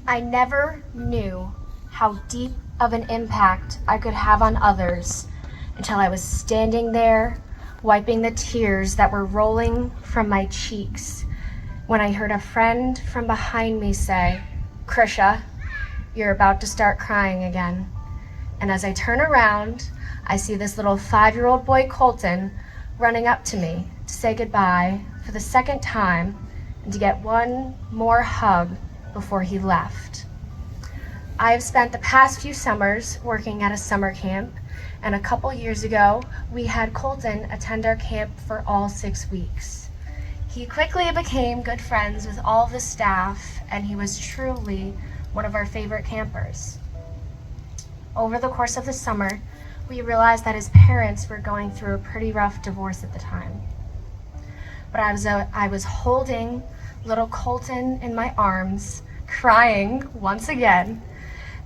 I never knew how deep of an impact I could have on others until I was standing there wiping the tears that were rolling from my cheeks when I heard a friend from behind me say, "Krycia, you're about to start crying again." And as I turn around, I see this little 5-year-old boy, Colton, running up to me to say goodbye for the second time and to get one more hug before he left. I have spent the past few summers working at a summer camp, and a couple years ago, we had Colton attend our camp for all 6 weeks. He quickly became good friends with all the staff, and he was truly one of our favorite campers. Over the course of the summer, we realized that his parents were going through a pretty rough divorce at the time. But I was holding little Colton in my arms, crying once again,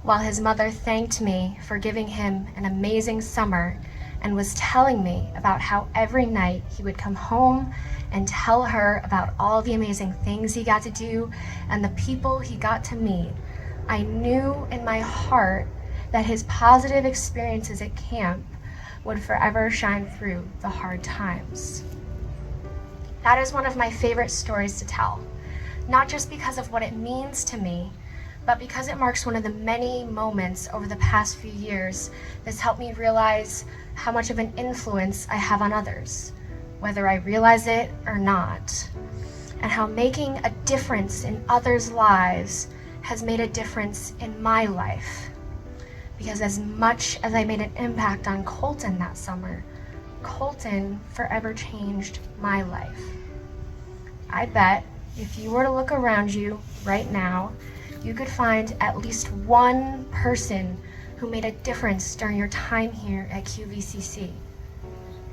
while his mother thanked me for giving him an amazing summer and was telling me about how every night he would come home and tell her about all the amazing things he got to do and the people he got to meet. I knew in my heart that his positive experiences at camp would forever shine through the hard times. That is one of my favorite stories to tell, not just because of what it means to me, but because it marks one of the many moments over the past few years that's helped me realize how much of an influence I have on others, whether I realize it or not, and how making a difference in others' lives has made a difference in my life. Because as much as I made an impact on Colton that summer, Colton forever changed my life. I bet if you were to look around you right now, you could find at least one person who made a difference during your time here at QVCC.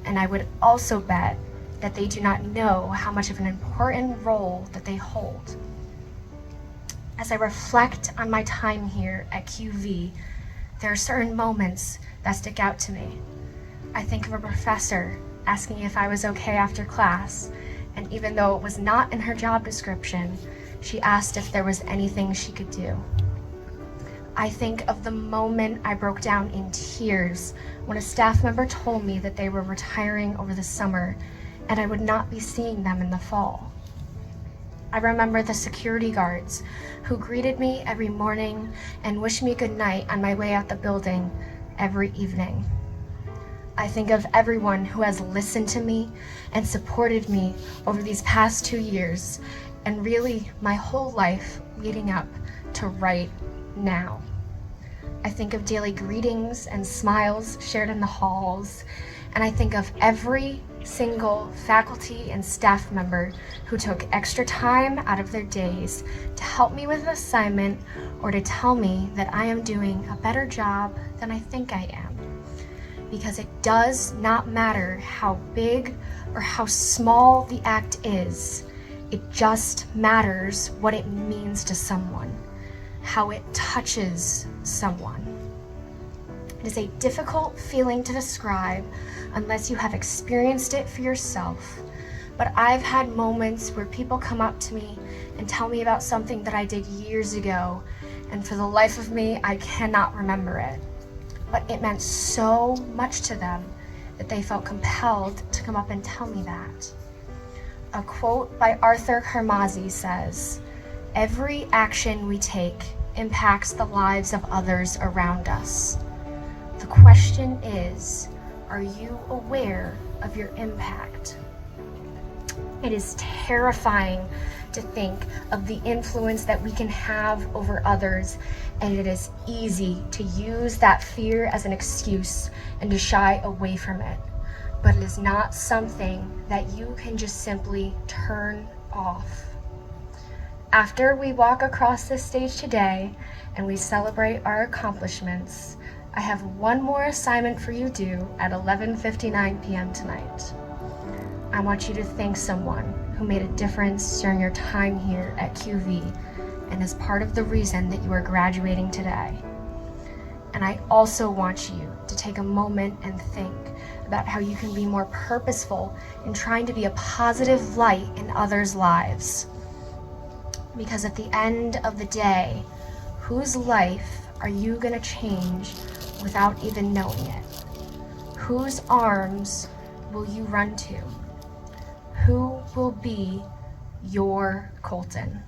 And I would also bet that they do not know how much of an important role that they hold. As I reflect on my time here at QV, there are certain moments that stick out to me. I think of a professor asking if I was okay after class, and even though it was not in her job description, she asked if there was anything she could do. I think of the moment I broke down in tears when a staff member told me that they were retiring over the summer and I would not be seeing them in the fall. I remember the security guards who greeted me every morning and wished me good night on my way out the building every evening. I think of everyone who has listened to me and supported me over these past 2 years and really my whole life leading up to right now. I think of daily greetings and smiles shared in the halls, and I think of every single faculty and staff member who took extra time out of their days to help me with an assignment or to tell me that I am doing a better job than I think I am. Because it does not matter how big or how small the act is, it just matters what it means to someone, how it touches someone. It is a difficult feeling to describe unless you have experienced it for yourself, but I've had moments where people come up to me and tell me about something that I did years ago, and for the life of me, I cannot remember it. But it meant so much to them that they felt compelled to come up and tell me that. A quote by Carmazzi says, "Every action we take impacts the lives of others around us. The question is, are you aware of your impact?" It is terrifying to think of the influence that we can have over others, and it is easy to use that fear as an excuse and to shy away from it. But it is not something that you can just simply turn off. After we walk across this stage today and we celebrate our accomplishments, I have one more assignment for you due at 11:59 p.m. tonight. I want you to thank someone who made a difference during your time here at QV and is part of the reason that you are graduating today. And I also want you to take a moment and think about how you can be more purposeful in trying to be a positive light in others' lives. Because at the end of the day, Whose life are you gonna change without even knowing it? Whose arms will you run to? Who will be your Colton?